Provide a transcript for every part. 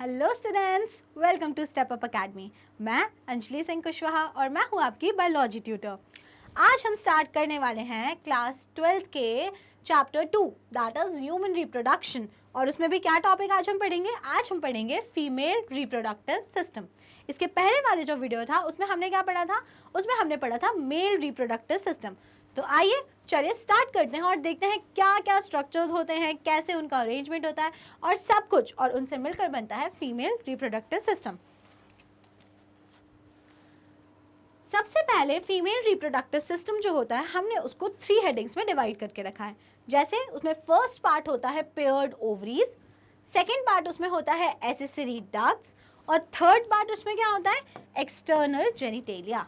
Hello students, welcome to step up academy. मैं अंजलि सिंह कुशवाहा और मैं हूँ आपकी बायोलॉजी ट्यूटर। आज हम स्टार्ट करने वाले हैं क्लास 12th के chapter 2 that is human reproduction. और उसमें भी क्या टॉपिक आज हम पढ़ेंगे? आज हम पढ़ेंगे फीमेल रिप्रोडक्टिव सिस्टम। इसके पहले वाले जो वीडियो था उसमें हमने क्या पढ़ा था? उसमें हमने पढ़ा था मेल रिप्रोडक्टिव सिस्टम। तो आइए चलिए स्टार्ट करते हैं और देखते हैं क्या क्या स्ट्रक्चर्स होते हैं, कैसे उनका अरेंजमेंट होता है और सब कुछ, और उनसे मिलकर बनता है फीमेल रिप्रोडक्टिव सिस्टम। सबसे पहले फीमेल रिप्रोडक्टिव सिस्टम जो होता है हमने उसको 3 हेडिंग्स में डिवाइड करके रखा है। जैसे उसमें फर्स्ट पार्ट होता है पेयर्ड ओवरीज, सेकेंड पार्ट उसमें होता है एक्सेसरी डक्ट्स और थर्ड पार्ट उसमें क्या होता है? External genitalia.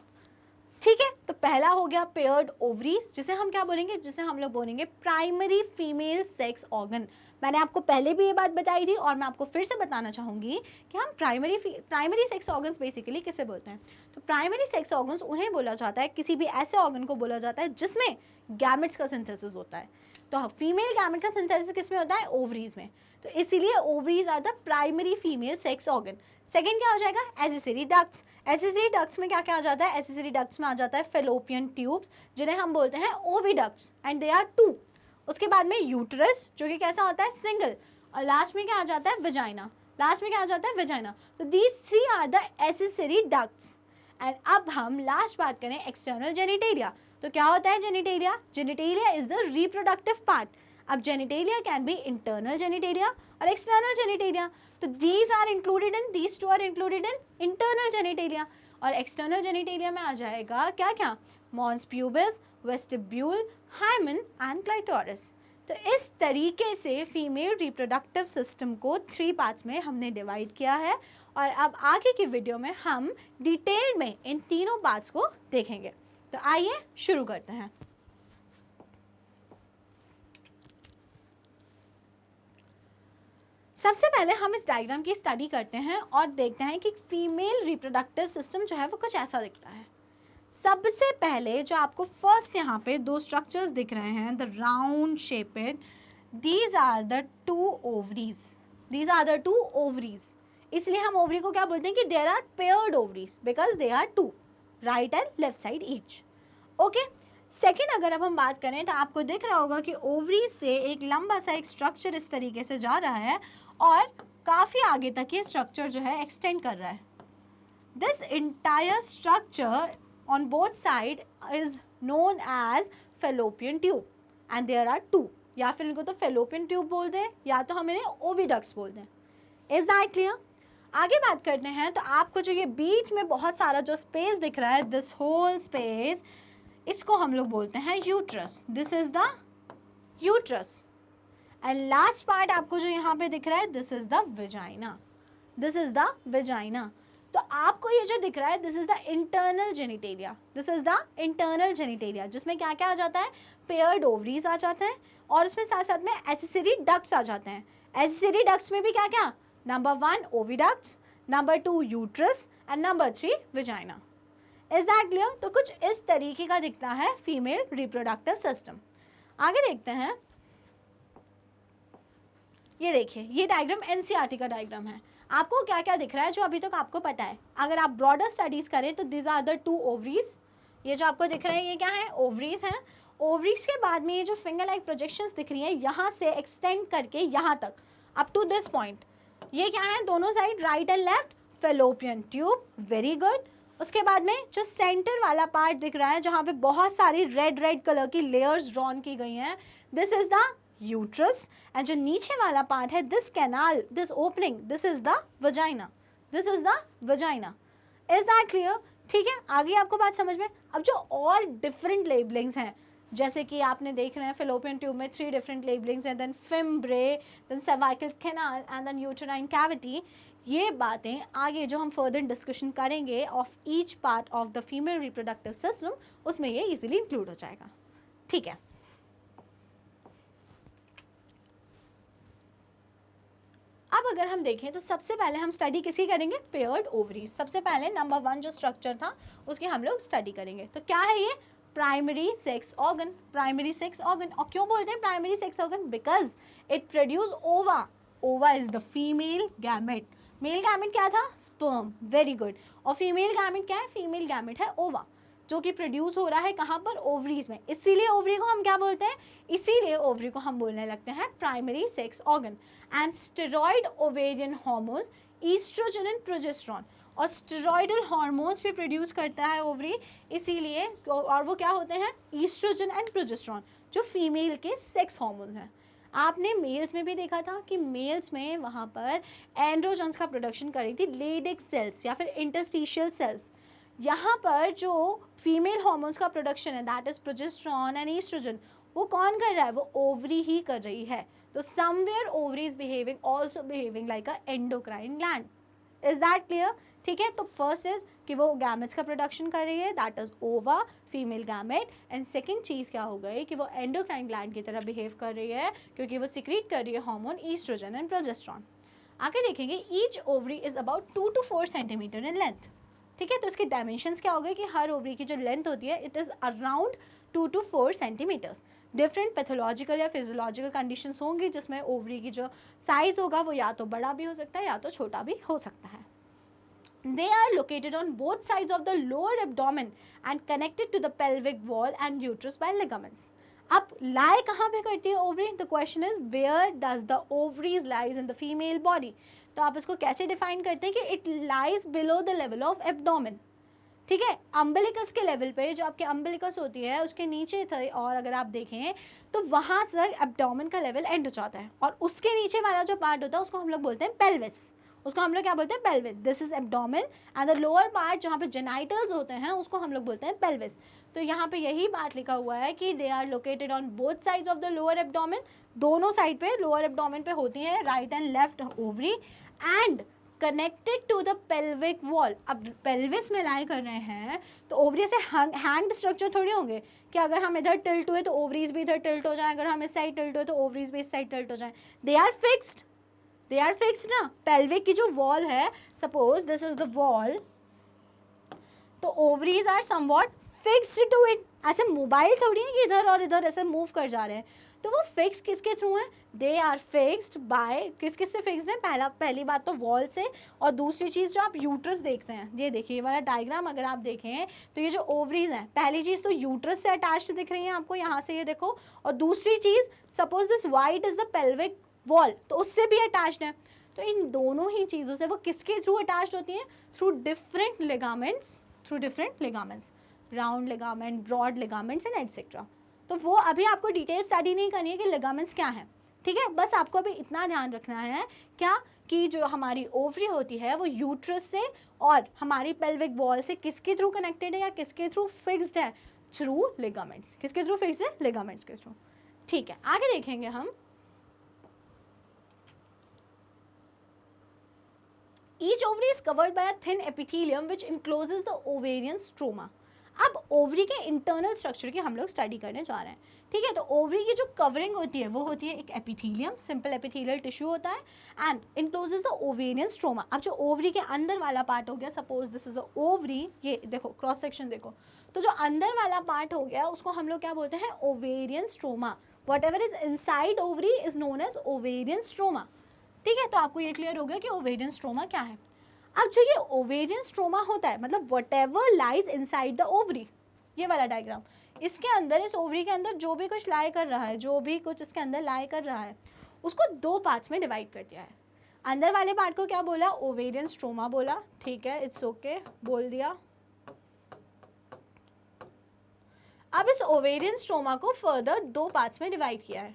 ठीक है, तो पहला हो गया पेयर्ड ओवरीज, जिसे हम क्या बोलेंगे? जिसे हम लोग बोलेंगे प्राइमरी फीमेल सेक्स ऑर्गन। मैंने आपको पहले भी ये बात बताई थी और मैं आपको फिर से बताना चाहूँगी कि हम प्राइमरी सेक्स ऑर्गन्स बेसिकली किसे बोलते हैं। तो प्राइमरी सेक्स ऑर्गन्स उन्हें बोला जाता है, किसी भी ऐसे ऑर्गन को बोला जाता है जिसमें गैमेट्स का सिंथेसिस होता है। तो फीमेल गैमेट का सिंथेसिस किस में होता है? ओवरीज में। तो इसीलिए ovaries are the primary female sex organ. Second क्या हो जाएगा? Accessory ducts. एक्सेसरी डक्ट्स में क्या क्या आ जाता है? एक्सेसरी डक्ट्स में आ जाता है फेलोपियन ट्यूब्स, जिन्हें हम बोलते हैं ओविडक्ट्स, एंड दे आर 2। उसके बाद में यूट्रस, जो कि कैसा होता है? सिंगल। और लास्ट में क्या आ जाता है? वेजाइना। लास्ट में क्या आ जाता है? वेजाइना। तो these 3 are the accessory ducts. And अब हम लास्ट बात करें एक्सटर्नल जेनिटेलिया। तो क्या होता है genitalia? Genitalia is the reproductive part. अब genitalia can be internal genitalia और एक्सटर्नल जेनिटेलिया। तो these are included in, these two are included in internal genitalia. और एक्सटर्नल जेनिटेलिया में आ जाएगा क्या क्या? Mons pubis, vestibule, hymen and clitoris. तो इस तरीके से फीमेल रिप्रोडक्टिव सिस्टम को 3 पार्ट्स में हमने डिवाइड किया है। और अब आगे की वीडियो में हम डिटेल में इन तीनों पार्ट्स को देखेंगे। तो आइए शुरू करते हैं। सबसे पहले हम इस डायग्राम की स्टडी करते हैं और देखते हैं कि फीमेल रिप्रोडक्टिव सिस्टम जो है वो कुछ ऐसा दिखता है। सबसे पहले जो आपको फर्स्ट यहाँ पे 2 स्ट्रक्चर्स दिख रहे हैं, the round shaped, these are the 2 ovaries. These are the 2 ovaries. इसलिए हम ओवरी को क्या बोलते हैं कि there are paired ovaries because they are 2, right and left side each. Okay, second अगर अब हम बात करें तो आपको दिख रहा होगा कि ओवरी से एक लंबा सा एक स्ट्रक्चर इस तरीके से जा रहा है और काफ़ी आगे तक ये स्ट्रक्चर जो है एक्सटेंड कर रहा है। This entire structure on both side is known as fallopian tube and there are 2, या फिर इनको तो फेलोपियन ट्यूब बोलते हैं या तो हम इन्हें ओविडक्ट्स बोलते हैं। Is that clear? आगे बात करते हैं तो आपको जो ये बीच में बहुत सारा जो स्पेस दिख रहा है, दिस होल स्पेस, इसको हम लोग बोलते हैं uterus. This is the uterus. And last part आपको जो यहाँ पे दिख रहा है, this is the vagina. This is the vagina. तो आपको ये जो दिख रहा है, this is the internal genitalia. This is the internal genitalia, जिसमें क्या क्या आ जाता है? पेयर्ड ओवरीज आ जाते हैं और उसमें साथ साथ में एक्सेसरी डक्ट्स आ जाते हैं। एक्सेसरी डक्ट्स में भी क्या क्या? Number 1 oviducts, number 2 uterus and number 3 vagina. Is that clear? तो कुछ इस तरीके का दिखता है फीमेल रिप्रोडक्टिव सिस्टम। आगे देखते हैं। ये देखिए, ये डायग्राम एनसीईआरटी का डायग्राम है। आपको क्या क्या दिख रहा है जो अभी तक आपको पता है? अगर आप ब्रॉडर स्टडीज करें तो दिस आर द 2 ओवरीज। ये जो आपको दिख रहे हैं ये क्या है? ओवरीज हैं। ओवरीज के बाद में ये जो फिंगर लाइक प्रोजेक्शंस दिख रही हैं, यहाँ से एक्सटेंड करके यहाँ तक अप टू दिस पॉइंट, ये क्या है? दोनों side right and left fallopian tube. Very good. उसके बाद में जो सेंटर वाला पार्ट दिख रहा है, जहाँ पे बहुत सारी रेड रेड कलर की लेयर्स ड्रॉन की गई हैं, this is the uterus. And जो नीचे वाला पार्ट है, this canal, this opening, this is the vagina. This is the vagina. Is that clear? ठीक है, आगे आपको बात समझ में। अब जो और डिफरेंट लेबलिंग्स हैं, जैसे कि आपने देख रहे हैं फेलोपियन ट्यूब में 3 डिफरेंट लेबलिंग्स हैं, then fimbriae, then cervical canal and then uterine cavity. ये बातें आगे जो हम फर्दर डिस्कशन करेंगे of each part of the female reproductive system, उसमें ये इजीली इंक्लूड हो जाएगा। ठीक है, अब अगर हम देखें तो सबसे पहले हम स्टडी किसकी करेंगे? Paired ovaries. सबसे पहले नंबर 1 जो स्ट्रक्चर था उसकी हम लोग स्टडी करेंगे। तो क्या है ये? Primary sex organ. Primary sex organ. और क्यों बोलते हैं primary sex organ? Because it produce ओवा। ओवा is the female gamete. Male gamete क्या था? स्पर्म. Very good. और फीमेल गैमेट क्या है? फीमेल गैमेट है ओवा, जो कि प्रोड्यूस हो रहा है कहाँ पर? ओवरीज में. इसीलिए ओवरी को हम क्या बोलते हैं? इसीलिए ओवरी को हम बोलने लगते हैं primary sex organ. And steroid ovarian hormones, oestrogen and progesterone, और स्टेरॉइडल हार्मोन्स भी प्रोड्यूस करता है ओवरी, इसीलिए. और वो क्या होते हैं? ईस्ट्रोजन एंड प्रोजेस्टेरॉन, जो फीमेल के सेक्स हार्मोन्स हैं. आपने मेल्स में भी देखा था कि मेल्स में वहाँ पर एंड्रोजन्स का प्रोडक्शन कर रही थी लेडिक सेल्स या फिर इंटरस्टिशियल सेल्स. यहाँ पर जो फीमेल हार्मोन्स का प्रोडक्शन है, that is progesterone and oestrogen, वो कौन कर रहा है? वो ओवरी ही कर रही है. तो somewhere ovary is behaving also behaving like a endocrine gland. Is that clear? ठीक है. तो फर्स्ट इज कि वो गैमेट्स का प्रोडक्शन कर रही है, दैट इज ओवा, फीमेल गैमेट. एंड सेकंड चीज़ क्या हो गई कि वो एंडोक्राइन ग्लैंड की तरह बिहेव कर रही है, क्योंकि वो सिक्रीट कर रही है हार्मोन ईस्ट्रोजन एंड प्रोजेस्टेरॉन. आगे देखेंगे, each ovary is about 2 to 4 centimetre in length. ठीक है. तो इसके डायमेंशंस क्या हो गए कि हर ओवरी की जो लेंथ होती है, it is around 2 to 4 centimetres. Different pathological या फिजियोलॉजिकल कंडीशंस होंगी जिसमें ओवरी की जो साइज़ होगा वो या तो बड़ा भी हो सकता है या तो छोटा भी हो सकता है. They are located on both sides of the lower abdomen and connected to the pelvic wall and uterus by ligaments. अब lie कहाँ पे करती है ovary? The question is where does the ovaries lies in the female body? तो आप इसको कैसे define करते हैं कि it lies below the level of abdomen. ठीक है. अम्बिलिकस के लेवल पे, जो आपके अम्बिलिकस होती है उसके नीचे थे, और अगर आप देखें तो वहाँ से एब्डोमेन का लेवल एंड हो जाता है, और उसके नीचे वाला जो पार्ट होता है उसको हम लोग बोलते हैं पेल्विस. उसको हम लोग क्या बोलते हैं? Pelvis. This is abdomen and the lower part जहाँ पे जेनाइटल्स होते हैं उसको हम लोग बोलते हैं पेल्विस. तो यहाँ पे यही बात लिखा हुआ है कि they are located on both sides of the lower abdomen. दोनों साइड पे, लोअर एब्डोमेन पे होती है right and left ovary, and connected to the pelvic wall. अब पेल्विस में लाई कर रहे हैं तो ओवरी से हैंग स्ट्रक्चर थोड़ी होंगे कि अगर हम इधर टिल्ट हुए तो ओवरीज भी इधर टिल्ट हो जाए, अगर हम इस साइड टिल्ट हुए तो ओवरीज भी इस साइड टिल्ट हो जाए. They are fixed. They are fixed ना. पेल्विक की जो वॉल है, suppose this is the wall, तो ovaries are somewhat fixed to it. ऐसे मोबाइल थोड़ी है कि इधर और इधर ऐसे मूव कर जा रहे हैं. तो वो फिक्स किसके थ्रू है? दे आर फिक्स्ड बाय, किस से फिक्स्ड है? पहली बात तो वॉल से, और दूसरी चीज़ जो आप यूट्रस देखते हैं, ये देखिए ये वाला डायग्राम अगर आप देखें तो ये जो ओवरीज हैं, पहली चीज़ तो यूट्रस से अटैच्ड दिख रही है आपको यहाँ से, ये देखो. और दूसरी चीज़, suppose this white is the pelvic wall, तो उससे भी अटैच्ड है. तो इन दोनों ही चीज़ों से वो किसके थ्रू अटैच्ड होती हैं? Through different ligaments. Through different ligaments, round ligament, broad ligaments and etcetera. तो वो अभी आपको डिटेल स्टडी नहीं करनी है कि लिगामेंट्स क्या हैं. ठीक है. बस आपको अभी इतना ध्यान रखना है क्या कि जो हमारी ओवरी होती है वो यूट्रस से और हमारी पेल्विक वॉल से किसके थ्रू कनेक्टेड है या किसके थ्रू फिक्स्ड है? Through ligaments. किसके थ्रू फिक्स्ड है? लिगामेंट्स के थ्रू. ठीक है. आगे देखेंगे हम. Each ovary is covered by a thin epithelium which encloses the ovarian stroma. अब ओवरी के इंटरनल स्ट्रक्चर की हम लोग स्टडी करने जा रहे हैं. ठीक है. तो ओवरी की जो कवरिंग होती है वो होती है एक एपिथेलियम, सिंपल एपिथेलियल टिश्यू होता है, एंड इनक्लोजेस द ओवेरियन स्ट्रोमा. अब जो ओवरी के अंदर वाला पार्ट हो गया, suppose this is a ovary, ये देखो क्रॉस सेक्शन देखो, तो जो अंदर वाला पार्ट हो गया उसको हम लोग क्या बोलते हैं? Ovarian stroma. Whatever is inside ovary is known as ovarian stroma. ठीक है. तो आपको ये क्लियर हो गया कि ओवेरियन स्ट्रोमा क्या है. अब जो ये ओवेरियन स्ट्रोमा होता है, मतलब what ever lies inside the ovary, ये वाला डायग्राम, इसके अंदर, इस ओवरी के अंदर जो भी कुछ लाई कर रहा है, जो भी कुछ इसके अंदर लाई कर रहा है, उसको 2 पार्ट्स में डिवाइड कर दिया है. अंदर वाले पार्ट को क्या बोला? ओवेरियन स्ट्रोमा बोला. ठीक है, इट्स ओके, बोल दिया. अब इस ओवेरियन स्ट्रोमा को फर्दर 2 पार्ट्स में डिवाइड किया है.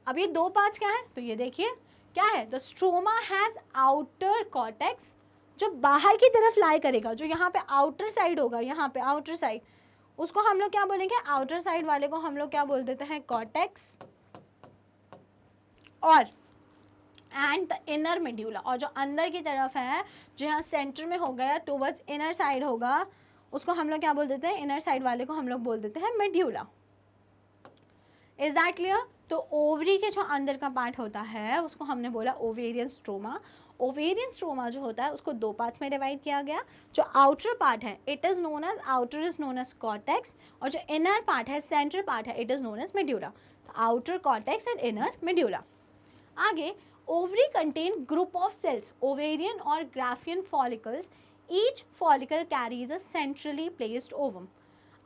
अब ये 2 पार्ट्स क्या है? तो ये देखिए क्या है? The stroma has outer cortex, जो बाहर की तरफ लाई करेगा, जो यहाँ पे आउटर साइड होगा, यहाँ पे आउटर साइड, उसको हम लोग क्या बोलेंगे? आउटर साइड वाले को हम लोग क्या बोल देते हैं? कॉर्टेक्स. और एंड द इनर मेड्यूला, और जो अंदर की तरफ है, जो यहाँ सेंटर में होगा या टुवर्ड्स इनर साइड होगा, उसको हम लोग क्या बोल देते हैं? इनर साइड वाले को हम लोग बोल देते हैं मेड्यूला. Is that clear? तो ओवरी के जो अंदर का पार्ट होता है उसको हमने बोला ओवेरियन स्ट्रोमा. ओवेरियन स्ट्रोमा जो होता है उसको 2 पार्ट्स में डिवाइड किया गया. जो आउटर पार्ट है, it is known as, outer is known as cortex, और जो इनर पार्ट है, सेंट्रल पार्ट है, it is known as medulla. Outer cortex and inner medulla. आगे Ovary contain group of cells, ovarian or Graafian follicles. Each follicle carries a centrally placed ovum.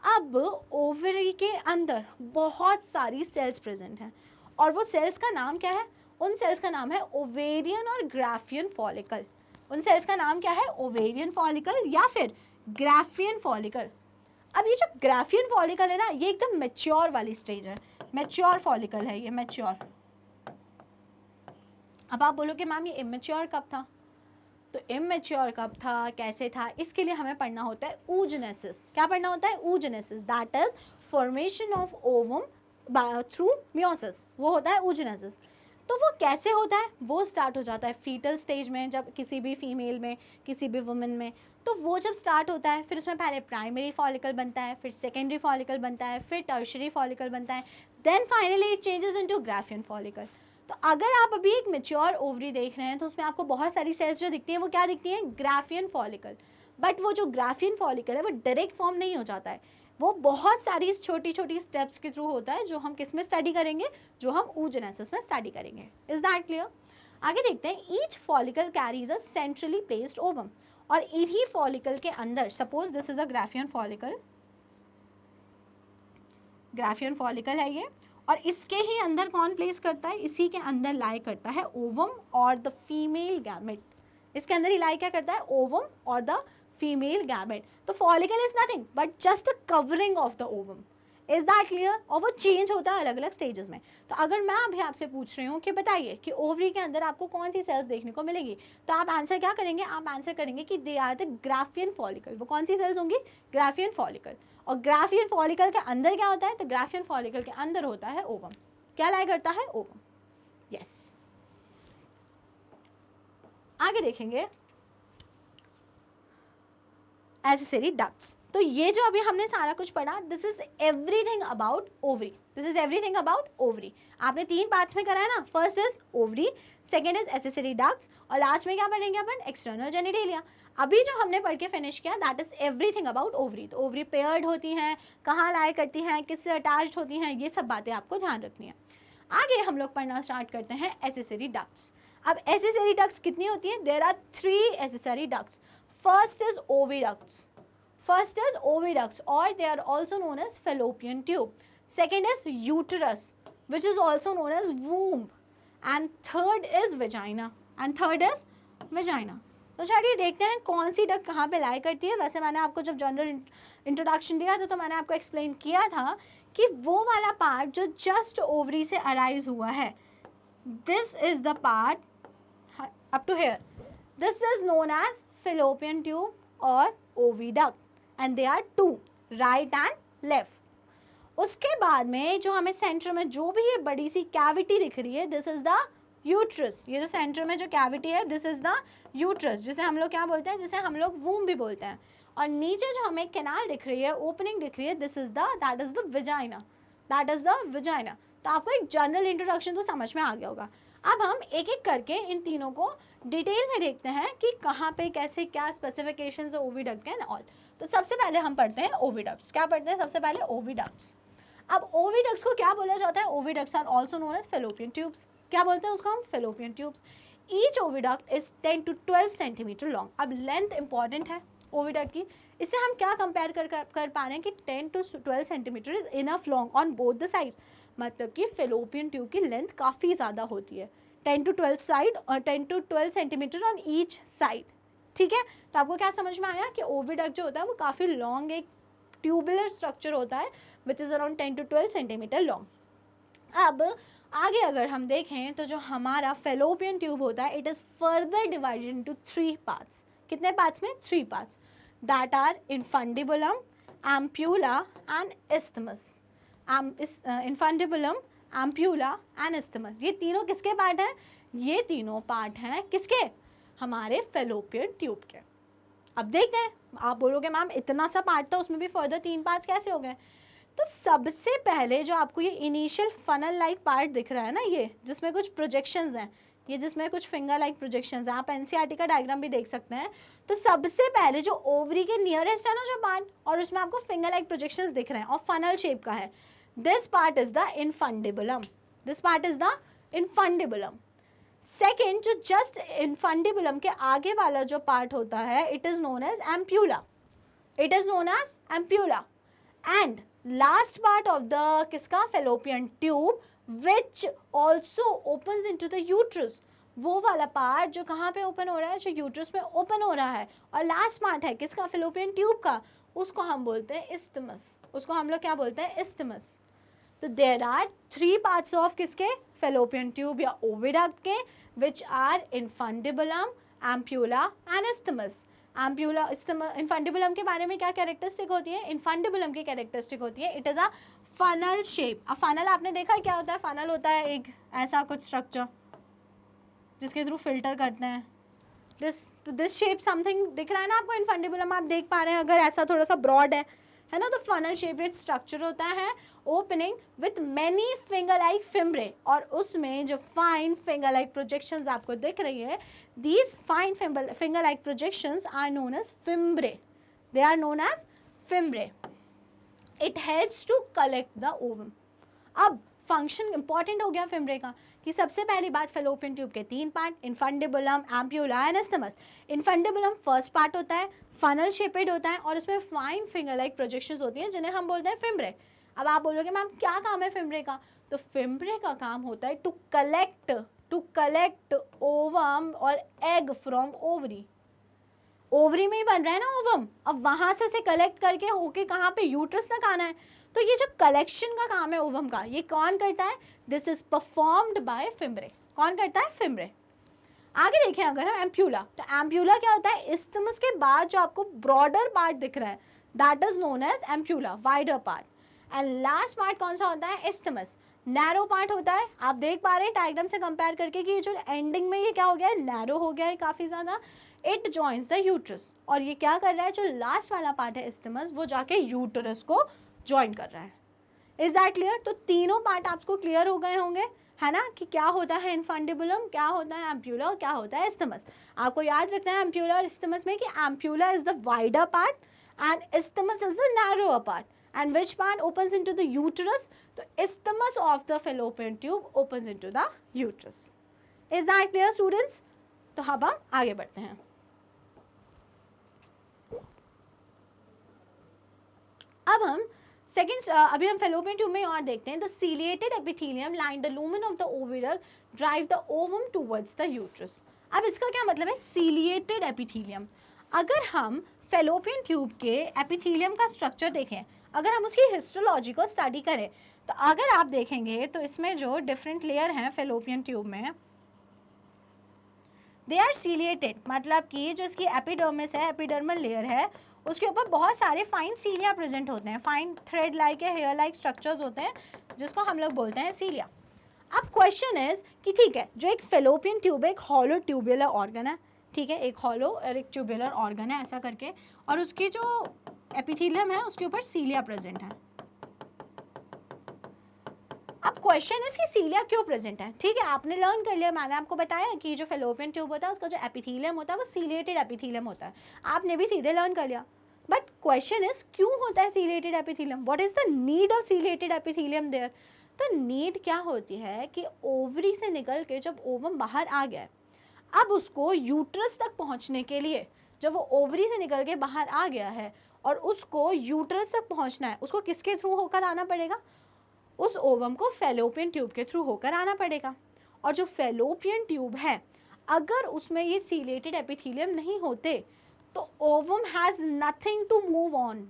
अब ovary के अंदर बहुत सारी cells present हैं और वो सेल्स का नाम क्या है? उन सेल्स का नाम है ओवेरियन और ग्राफियन फॉलिकल. उन सेल्स का नाम क्या है? ओवेरियन फॉलिकल या फिर ग्राफियन फॉलिकल. अब ये जो ग्राफियन फॉलिकल है ना, ये एकदम मैच्योर वाली स्टेज है. मैच्योर फॉलिकल है ये, मैच्योर. अब आप बोलोगे मैम ये इमेच्योर कब था? तो इमेच्योर कब था, कैसे था, इसके लिए हमें पढ़ना होता है oogenesis. क्या पढ़ना होता है? oogenesis. That is formation of ovum through meiosis. वो होता है oogenesis. तो वो कैसे होता है? वो स्टार्ट हो जाता है फीटल स्टेज में, जब किसी भी फीमेल में, किसी भी वुमेन में. तो वो जब स्टार्ट होता है, फिर उसमें पहले प्राइमरी फॉलिकल बनता है, फिर सेकेंडरी फॉलिकल बनता है, फिर टर्शरी फॉलिकल बनता है, then finally it changes into Graafian follicle. तो अगर आप अभी एक मैच्योर ओवरी देख रहे हैं तो उसमें आपको बहुत सारी सेल्स जो दिखती हैं वो क्या दिखती हैं? Graafian follicle. बट वो जो ग्राफियन फॉलिकल है वो डायरेक्ट फॉर्म नहीं हो जाता है, वो बहुत सारी छोटी छोटी स्टेप्स के थ्रू होता है, जो हम किस में स्टडी करेंगे? जो हम oogenesis में स्टडी करेंगे. Is that clear? आगे देखते हैं. Each follicle carries a centrally placed ovum. और इन्हीं फॉलिकल के अंदर, suppose this is a Graafian follicle, Graafian follicle है ये, और इसके ही अंदर कौन प्लेस करता है? इसी के अंदर लाई करता है ओवम और द फीमेल गैमेट. इसके अंदर ही लाई क्या करता है? ओवम और द फीमेल गैमेट. तो follicle is nothing but just a covering of the ovum. Is that clear? और वो चेंज होता है अलग अलग स्टेजेस में. तो अगर मैं अभी आपसे पूछ रही हूँ कि बताइए कि ओवरी के अंदर आपको कौन सी सेल्स देखने को मिलेगी, तो आप आंसर क्या करेंगे? आप आंसर करेंगे कि they are the Graafian follicle. वो कौन सी सेल्स होंगी? Graafian follicle. और ग्राफियन फॉलिकल के अंदर क्या होता है? तो ग्राफियन फॉलिकल के अंदर होता है ओवम. क्या लाई करता है? ओवम. यस. आगे देखेंगे एक्सेसरी डक्ट्स. तो ये जो अभी हमने सारा कुछ पढ़ा, this is everything about ovary. This is everything about ovary. आपने 3 पार्ट्स में करा है ना. First is ovary, second is accessory ducts, और लास्ट में क्या पढ़ेंगे अपन? External genitalia. अभी जो हमने पढ़ के फिनिश किया that is everything about ovary. तो ओवरी पेयर्ड होती हैं, कहाँ लाई करती हैं, किससे अटैच्ड होती हैं, ये सब बातें आपको ध्यान रखनी है. आगे हम लोग पढ़ना स्टार्ट करते हैं एक्सेसरी डक्ट्स. अब एक्सेसरी डक्ट्स कितनी होती हैं? There are 3 accessory ducts. First is oviducts. First is oviducts, or they are also known as fallopian tube. Second is uterus, which is also known as womb. And third is vagina. तो चलिए देखते हैं कौन सी duct कहाँ पे लाई करती है. वैसे मैंने आपको जब जनरल इंट्रोडक्शन दिया था तो मैंने आपको एक्सप्लेन किया था कि वो वाला पार्ट जो जस्ट ओवरी से अराइज हुआ है, this is the part up to here, this is known as fallopian tube और oviduct. And they are 2, right and left. उसके बाद में जो हमें सेंटर में जो भी ये बड़ी सी कैविटी दिख रही है, दिस इज द यूट्रस. ये जो सेंटर में जो कैविटी है, दिस इज द यूट्रस, जिसे हम लोग क्या बोलते हैं? जिसे हम लोग वूम भी बोलते हैं. और नीचे जो हमें कैनाल दिख रही है, ओपनिंग दिख रही है, this is that is the vagina. That is the vagina. तो आपको एक जनरल इंट्रोडक्शन तो समझ में आ गया होगा. अब हम एक एक करके इन तीनों को डिटेल में देखते हैं कि कहाँ पे कैसे क्या स्पेसिफिकेशंस है ओविडक्ट एंड ऑल. तो सबसे पहले हम पढ़ते हैं ओविडक्ट्स. क्या पढ़ते हैं सबसे पहले? ओविडक्ट्स. अब ओविडक्ट्स को क्या बोला जाता है? Oviducts are also known as fallopian tubes. क्या बोलते हैं उसको हम? Fallopian tubes. Each oviduct is 10 to 12 centimetre long. अब लेंथ इंपॉर्टेंट है ओविडक्ट की. इससे हम क्या कंपेयर कर पा रहे हैं कि 10 to 12 centimetre is enough long on both the sides. मतलब कि फेलोपियन ट्यूब की लेंथ काफ़ी ज़्यादा होती है, 10 to 12 साइड और 10 to 12 centimetre on each side. ठीक है. तो आपको क्या समझ में आया कि ओविडक्ट जो होता है वो काफ़ी लॉन्ग एक ट्यूबुलर स्ट्रक्चर होता है which is around 10 to 12 centimetre long. अब आगे अगर हम देखें तो जो हमारा फेलोपियन ट्यूब होता है, it is further divided into 3 parts. कितने पार्ट्स में? 3 parts. That are infundibulum, ampulla and isthmus. Infundibulum, ampulla and isthmus, ये तीनों किसके पार्ट हैं? ये तीनों पार्ट हैं किसके? हमारे फेलोपियन ट्यूब के. अब देखते हैं. आप बोलोगे मैम इतना सा पार्ट था, उसमें भी फर्दर 3 पार्ट्स कैसे हो गए? तो सबसे पहले जो आपको ये इनिशियल फनल लाइक पार्ट दिख रहा है ना, ये जिसमें कुछ प्रोजेक्शंस हैं, ये जिसमें कुछ फिंगर लाइक प्रोजेक्शंस हैं, आप एनसीईआरटी का डायग्राम भी देख सकते हैं. तो सबसे पहले जो ओवरी के नियरेस्ट है ना जो पार्ट, और उसमें आपको फिंगर लाइक प्रोजेक्शंस दिख रहे हैं और फनल शेप का है, this part is the infundibulum. This part is the infundibulum. Second, जो जस्ट इनफंडिबुलम के आगे वाला जो पार्ट होता है, it is known as ampulla, it is known as ampulla. And last part of the किसका, fallopian tube, which also opens into the uterus, वो वाला पार्ट जो कहाँ पे ओपन हो रहा है, जो यूट्रस में ओपन हो रहा है. और लास्ट पार्ट है किसका, फेलोपियन ट्यूब का, उसको हम बोलते हैं इस्थमस, उसको हम लोग क्या बोलते हैं, इस्थमस. तो देयर आर 3 पार्ट्स ऑफ किसके, फेलोपियन ट्यूब या ओविडक्ट के, which are infundibulum, ampulla and isthmus. Ampulla, infundibulum के बारे में क्या कैरेक्टरिस्टिक होती है, इनफंडिबुलम की कैरेक्टरिस्टिक होती है, it is a funnel shape. अब फनल आपने देखा क्या होता है, फनल होता है एक ऐसा कुछ स्ट्रक्चर जिसके थ्रू फिल्टर करते हैं. दिस शेप समथिंग दिख रहा है ना आपको, इनफंडिबुलम आप देख पा रहे हैं, अगर ऐसा थोड़ा सा ब्रॉड है ना, तो फनल शेप स्ट्रक्चर होता है, opening with many finger like fimbriae, और उसमें जो फाइन फिंगर लाइक प्रोजेक्शंस आपको दिख रही है, these fine finger like projections are known as fimbriae, they are known as fimbriae. It helps to collect the ovum. अब फंक्शन इंपॉर्टेंट हो गया फिम्ब्रे का, कि सबसे पहली बात, फेलोपियन ट्यूब के 3 part, infundibulum, ampulla and isthmus. Infundibulum first part होता है, फनल शेपेड होता है, और उसमें फाइन फिंगर लाइक प्रोजेक्शंस होती हैं जिन्हें हम बोलते हैं फिम्ब्रे. अब आप बोलोगे मैम क्या काम है फिम्ब्रे का, तो फिम्ब्रे का काम होता है टू कलेक्ट ओवम और एग फ्रॉम ओवरी. ओवरी में ही बन रहा है ना ओवम, अब वहां से उसे कलेक्ट करके होके कहाँ पे, यूट्रस तक आना है. तो ये जो कलेक्शन का काम है ओवम का, ये कौन करता है, this is performed by fimbriae. कौन करता है, फिम्ब्रे. आगे देखें अगर हम एम्प्यूला, तो एम्प्यूला क्या होता है, इस्थमस के बाद जो आपको ब्रॉडर पार्ट दिख रहा है, that is known as ampulla, wider part. And last part कौन सा होता है, इस्थमस, नैरो पार्ट होता है. आप देख पा रहे हैं डायग्राम से कंपेयर करके कि ये जो एंडिंग में ये क्या हो गया है, नैरो हो गया है काफ़ी ज़्यादा. इट जॉइंस द यूट्रस, और ये क्या कर रहा है, जो लास्ट वाला पार्ट है इस्थमस, वो जाके यूट्रस को ज्वाइन कर रहा है. Is that clear. तो तीनों पार्ट आपको क्लियर हो गए होंगे, है ना, कि क्या होता है इनफंडिबुलम, क्या होता है एम्प्यूला और क्या होता है इस्थमस. आपको याद रखना है एम्प्यूला और इस्थमस में कि ampulla is the wider part and isthmus is the narrower part. And which part opens into the uterus, तो isthmus of the fallopian tube opens into the uterus. Is that clear students. तो अब हम आगे बढ़ते हैं. अब हम second, अभी हम फेलोपियन ट्यूब में और देखते हैं. The ciliated epithelium line the lumen of the ओविडल drive the ovum towards the uterus. अब इसका क्या मतलब है, सीलिएटेड एपिथेलियम. अगर हम फेलोपियन ट्यूब के एपिथेलियम का स्ट्रक्चर देखें, अगर हम उसकी हिस्टोलॉजी को स्टडी करें, तो अगर आप देखेंगे तो इसमें जो डिफरेंट लेयर हैं फेलोपियन ट्यूब में, दे आर सीलिएटेड, मतलब कि जो इसकी एपिडर्मिस है, एपिडर्मल लेयर है, उसके ऊपर बहुत सारे फाइन सीलिया प्रेजेंट होते हैं, फाइन थ्रेड लाइक या हेयर लाइक स्ट्रक्चर्स होते हैं, जिसको हम लोग बोलते हैं सीलिया. अब क्वेश्चन इज कि ठीक है, जो एक फेलोपियन ट्यूब है, एक हॉलो ट्यूबुलर ऑर्गन है, ठीक है, एक हॉलो और एक ट्यूबुलर ऑर्गन है ऐसा करके, और उसकी जो एपिथेलियम है उसके ऊपर सीलिया प्रेजेंट है. अब क्वेश्चन इज कि सीलिया क्यों प्रेजेंट है. ठीक है, आपने लर्न कर लिया, मैंने आपको बताया कि जो फेलोपियन ट्यूब होता है उसका जो एपिथेलियम होता है वो सीलिएटेड एपिथेलियम होता है, आपने भी सीधे लर्न कर लिया. बट क्वेश्चन इज क्यों होता है ciliated epithelium, what is the need of ciliated epithelium there. तो नीड क्या होती है कि ओवरी से निकल के जब ओवम बाहर आ गया, अब उसको यूट्रस तक पहुंचने के लिए, जब वो ओवरी से निकल के बाहर आ गया है और उसको यूट्रस तक पहुंचना है, उसको किसके थ्रू होकर आना पड़ेगा, उस ओवम को फेलोपियन ट्यूब के थ्रू होकर आना पड़ेगा. और जो फेलोपियन ट्यूब है, अगर उसमें ये सीलेटेड एपिथेलियम नहीं होते तो ovum has nothing to move on.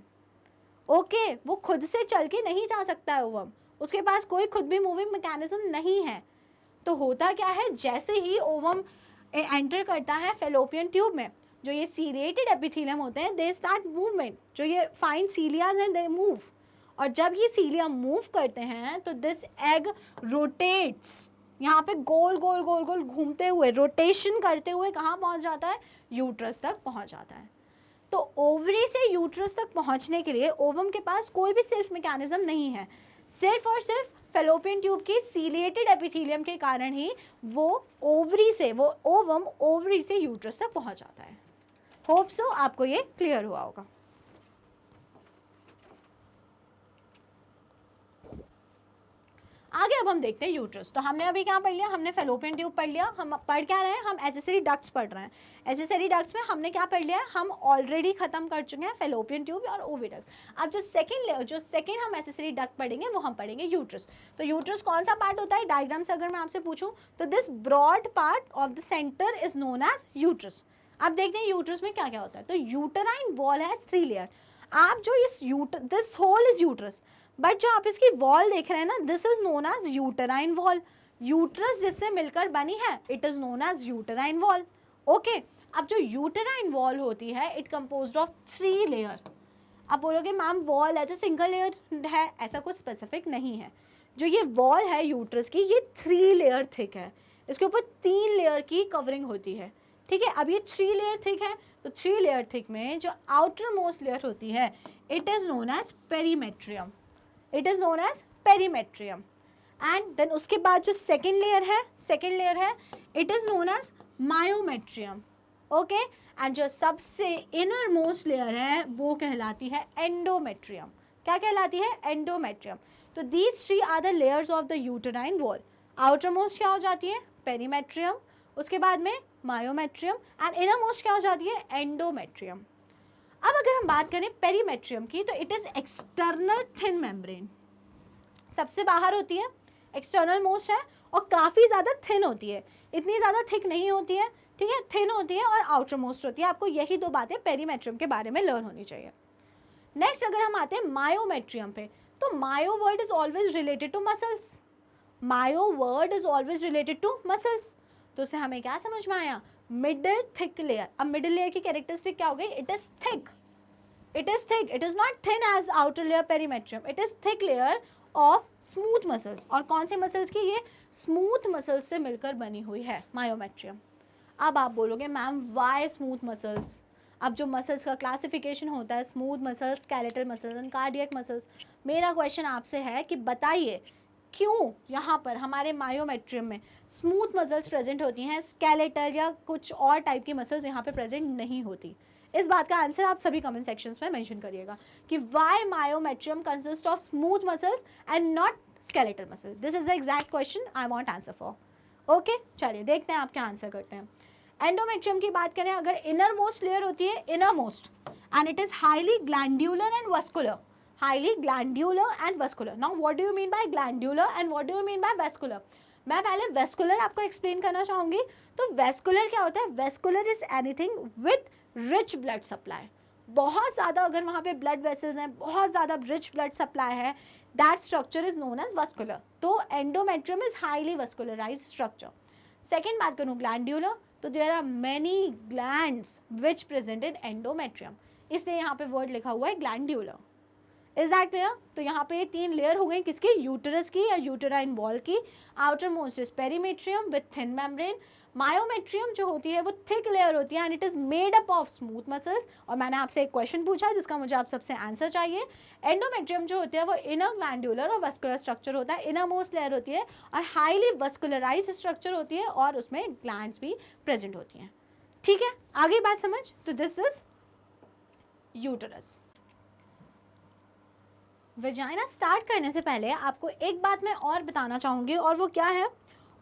Okay, वो खुद से चल के नहीं जा सकता है ओवम, उसके पास कोई खुद भी मूविंग मैकेनिज्म नहीं है. तो होता क्या है, जैसे ही ओवम एंटर करता है फेलोपियन ट्यूब में, जो ये सीलेटेड एपिथेलियम होते हैं, दे स्टार्ट मूवमेंट, जो ये फाइन सीलियाज हैं दे मूव. और जब ये सीलिया मूव करते हैं तो दिस एग रोटेट्स, यहाँ पे गोल गोल गोल गोल घूमते हुए, रोटेशन करते हुए कहाँ पहुँच जाता है, यूट्रस तक पहुँच जाता है. तो ओवरी से यूट्रस तक पहुँचने के लिए ओवम के पास कोई भी सेल्फ मैकेनिज्म नहीं है, सिर्फ और सिर्फ फेलोपियन ट्यूब की सीलिएटेड एपिथेलियम के कारण ही वो ओवम ओवरी से यूट्रस तक पहुँच जाता है. होप सो आपको ये क्लियर हुआ होगा. आगे अब हम देखते हैं यूट्रस। तो हमने अभी क्या पढ़ लिया, हमने फेलोपियन ट्यूब पढ़ लिया। हम पढ़ क्या रहे हैं, हम एसेसरी डक्ट्स पढ़ रहे हैं। एसेसरी डक्ट्स में हमने क्या पढ़ लिया है, हम ऑलरेडी खत्म कर चुके हैं फेलोपियन ट्यूब और ओविडक्ट्स। अब जो सेकंड हम एसेसरी डक्ट पढ़ेंगे वो हम पढ़ेंगे यूट्रस। तो यूट्रस कौन सा पार्ट होता है, डायग्राम से अगर मैं आपसे पूछूं तो this broad part of the centre is known as uterus. अब देखते हैं यूट्रस में क्या क्या होता है। तो यूटेराइन वॉल हैज 3 लेयर। आप जो इस this whole is uterus, but जो आप इसकी वॉल देख रहे हैं ना, this is known as uterine wall. Uterus जिससे मिलकर बनी है, it is known as uterine wall. Okay, अब जो यूटेराइन वॉल होती है, इट कंपोज्ड ऑफ 3 लेयर। आप बोलोगे मैम वॉल है तो सिंगल लेयर है, ऐसा कुछ स्पेसिफिक नहीं है। जो ये वॉल है यूट्रस की, ये 3 लेयर थिक है। इसके ऊपर 3 लेयर की कवरिंग होती है, ठीक है। अब ये 3 लेयर थिक है, तो 3 लेयर थिक में जो आउटर मोस्ट लेयर होती है, it is known as perimetrium. It is known as perimetrium. And then उसके बाद जो सेकेंड लेयर है, it is known as myometrium. Okay, and जो सबसे इनर मोस्ट लेयर है वो कहलाती है एंडोमेट्रियम। क्या कहलाती है, एंडोमेट्रियम। तो these 3 are the layers of the uterine wall. Outermost क्या हो जाती है, पेरीमेट्रियम, उसके बाद में मायोमेट्रियम, एंड इनर मोस्ट क्या हो जाती है, एंडोमेट्रियम। अब अगर हम बात करें पेरीमेट्रियम की, तो it is external thin membrane. सबसे बाहर होती है, एक्सटर्नल मोस्ट है और काफ़ी ज़्यादा थिन होती है। इतनी ज़्यादा थिक नहीं होती है, ठीक है, थिन होती है और आउटर मोस्ट होती है। आपको यही 2 बातें पेरीमेट्रियम के बारे में लर्न होनी चाहिए। नेक्स्ट अगर हम आते हैं मायोमेट्रियम पे, तो myo word is always related to muscles. Myo word is always related to muscles. तो उससे हमें क्या समझ में आया, मिडिल थिक लेयर। अब मिडिल लेयर की कैरेक्टरिस्टिक क्या हो गई, it is thick. It is thick, it is not thin as outer layer perimetrium, it is thick layer of smooth muscles. और कौन से मसल्स की, ये स्मूथ मसल्स से मिलकर बनी हुई है मायोमेट्रियम। अब आप बोलोगे मैम वाई स्मूथ मसल्स। अब जो मसल्स का क्लासिफिकेशन होता है, smooth muscles, skeletal muscles and cardiac muscles. मेरा क्वेश्चन आपसे है कि बताइए क्यों यहाँ पर हमारे मायोमेट्रियम में स्मूथ मसल्स प्रेजेंट होती हैं, स्केलेटल या कुछ और टाइप की मसल्स यहाँ पे प्रेजेंट नहीं होती। इस बात का आंसर आप सभी कमेंट सेक्शंस में मेंशन करिएगा कि why myometrium consist of smooth muscles and not skeletal muscle. This is the exact question I want answer for. Okay, चलिए देखते हैं आप क्या आंसर करते हैं। एंडोमेट्रियम की बात करें, अगर इनर मोस्ट लेयर होती है, inner most, and it is highly glandular and vascular. Highly glandular and vascular. Now what do you mean by glandular and what do you mean by vascular? मैं पहले vascular आपको explain करना चाहूँगी। तो vascular क्या होता है, vascular is anything with rich blood supply. बहुत ज़्यादा अगर वहाँ पे ब्लड वेसल्स हैं, बहुत ज़्यादा रिच ब्लड सप्लाई है, that structure is known as vascular. तो endometrium is highly vascularized structure. Second बात करूँ ग्लैंड्यूलर, तो there are many glands which present in endometrium, इसलिए यहाँ पे वर्ड लिखा हुआ है ग्लैंड्यूलर। Is that clear? तो यहाँ पे 3 लेयर हो गई किसकी, यूटेरस की या यूटेराइन वॉल की। Outer most is perimetrium with thin membrane. Myometrium जो होती है वो थिक लेयर होती है and it is made up of smooth muscles. और मैंने आपसे एक क्वेश्चन पूछा है जिसका मुझे आप सबसे आंसर चाहिए। एंडोमेट्रियम जो होती है वो इनर ग्लैंड्यूलर और वस्कुलर स्ट्रक्चर होता है, इनर मोस्ट लेयर होती है और हाईली वस्कुलराइज्ड स्ट्रक्चर होती है और उसमें ग्लैंड्स भी प्रेजेंट होती हैं। ठीक है, आगे बात समझ। तो this is uterus. Vagina start करने से पहले आपको एक बात मैं और बताना चाहूँगी, और वो क्या है,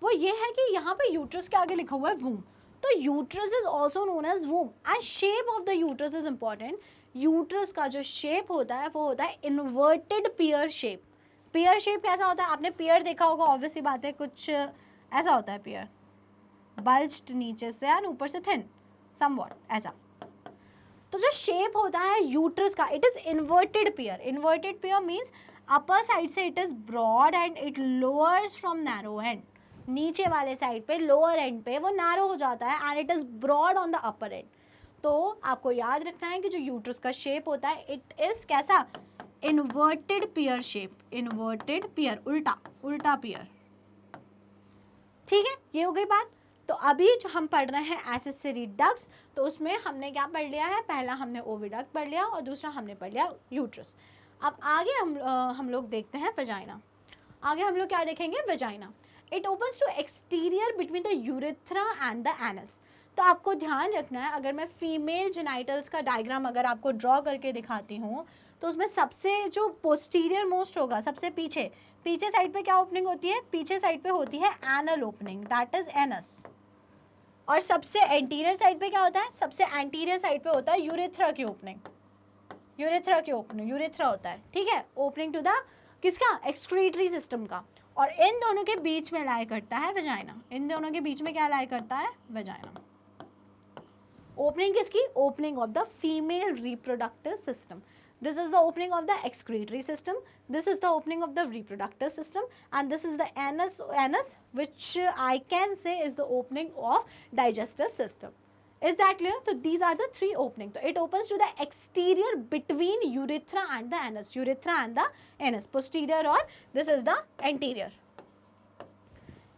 वो ये है कि यहाँ पे यूट्रस के आगे लिखा हुआ है वूम। तो uterus is also known as womb and shape of the uterus is important. Uterus का जो शेप होता है वो होता है inverted pear shape. Pear shape कैसा होता है, आपने पियर देखा होगा, ऑब्वियसली बात है, कुछ ऐसा होता है पियर, बल्ज्ड नीचे से और ऊपर से थिन समवॉट ऐसा। तो जो शेप होता है यूट्रस का, it is inverted pear. Inverted pear means upper side से it is broad and it lowers from narrow end. नीचे वाले साइड पे, लोअर एंड पे वो नैरो हो जाता है and it is broad on the upper end. तो आपको याद रखना है कि जो यूट्रस का शेप होता है इट इज कैसा, इन्वर्टेड पियर शेप। इन्वर्टेड पियर, उल्टा उल्टा पियर। ठीक है, ये हो गई बात। तो अभी जो हम पढ़ रहे हैं एक्सेसरी डक्ट्स, तो उसमें हमने क्या पढ़ लिया है, पहला हमने ओविडक्ट पढ़ लिया और दूसरा हमने पढ़ लिया यूट्रस। अब आगे हम लोग देखते हैं वेजाइना। आगे हम लोग क्या देखेंगे, vagina. It opens to exterior between the urethra and the anus. तो आपको ध्यान रखना है, अगर मैं फीमेल जेनाइटल्स का डायग्राम अगर आपको ड्रॉ करके दिखाती हूँ तो उसमें सबसे जो पोस्टीरियर मोस्ट होगा, सबसे पीछे पीछे साइड पे क्या ओपनिंग होती है, पीछे साइड पे होती है anal opening, that is anus. और सबसे एंटीरियर साइड पे क्या होता है, सबसे एंटीरियर साइड पे होता है यूरेथ्रा की ओपनिंग, यूरेथ्रा की ओपनिंग, यूरेथ्रा होता है, ठीक है, ओपनिंग टू द किसका, एक्सक्रीटरी सिस्टम का। और इन दोनों के बीच में लाई करता है वेजाइना, इन दोनों के बीच में क्या लाई करता है, वेजाइना। ओपनिंग किसकी, opening of the female reproductive system. This is the opening of the excretory system, this is the opening of the reproductive system, and this is the anus which I can say is the opening of digestive system. Is that clear? So these are the three openings. So it opens to the exterior between urethra and the anus, urethra and the anus, posterior, or this is the anterior.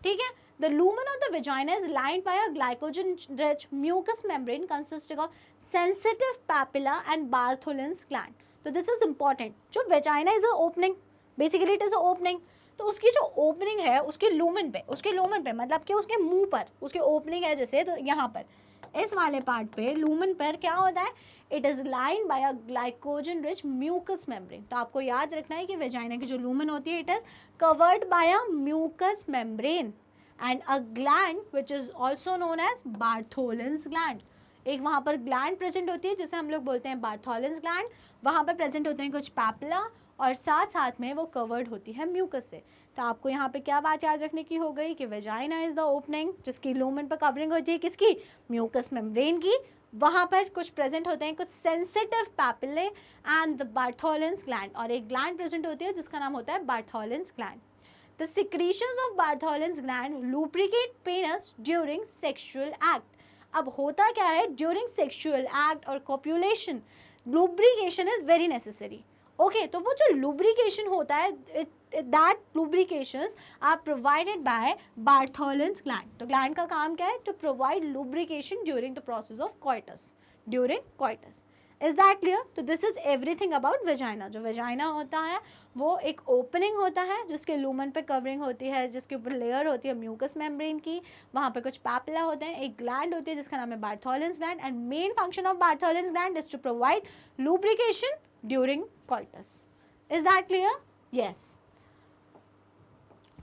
ठीक है? The lumen of the vagina is lined by a glycogen-rich mucous membrane consisting of sensitive papilla and Bartholin's gland. तो this is important, जो vagina is a opening, basically it is a opening, तो उसकी जो opening है उसके lumen पे, उसके lumen पे मतलब कि उसके मुंह पर उसकी ओपनिंग है, जैसे तो यहाँ पर इस वाले पार्ट पे लूमन पर क्या होता है, it is lined by a glycogen rich mucus membrane. तो आपको याद रखना है कि वेजाइना की जो लूमन होती है, it is covered by a mucus membrane and a gland which is also known as Bartholin's gland. एक वहाँ पर ग्लैंड प्रेजेंट होती है जिसे हम लोग बोलते हैं बार्थोलिन्स ग्लैंड, वहाँ पर प्रेजेंट होते हैं कुछ पैपला और साथ साथ में वो कवर्ड होती है म्यूकस से। तो आपको यहाँ पे क्या बात याद रखने की हो गई कि वेजाइना इज द ओपनिंग जिसकी लूमन पर कवरिंग होती है किसकी, म्यूकस मेम्ब्रेन की, वहाँ पर कुछ प्रेजेंट होते हैं कुछ sensitive papillae and the Bartholin's gland, और एक ग्लैंड प्रेजेंट होती है जिसका नाम होता है Bartholin's gland. The secretions of Bartholin's gland lubricate penis during sexual act. अब होता क्या है, ड्यूरिंग सेक्सुअल एक्ट और copulation lubrication is very necessary. Okay, तो वो जो लुब्रिकेशन होता है, that lubrications are provided by Bartholin's gland. तो ग्लैंड का काम क्या है, to provide lubrication during the process of coitus, during coitus. Is that clear? तो this is everything about vagina. जो वेजाइना होता है वो एक ओपनिंग होता है जिसके लूमन पे कवरिंग होती है, जिसके ऊपर लेयर होती है म्यूकस मेम्ब्रेन की, वहाँ पे कुछ पैपिला होते हैं, एक ग्लैंड होती है जिसका नाम है Bartholin's gland, and main function of Bartholin's gland is to provide lubrication during coitus. Is that clear? Yes.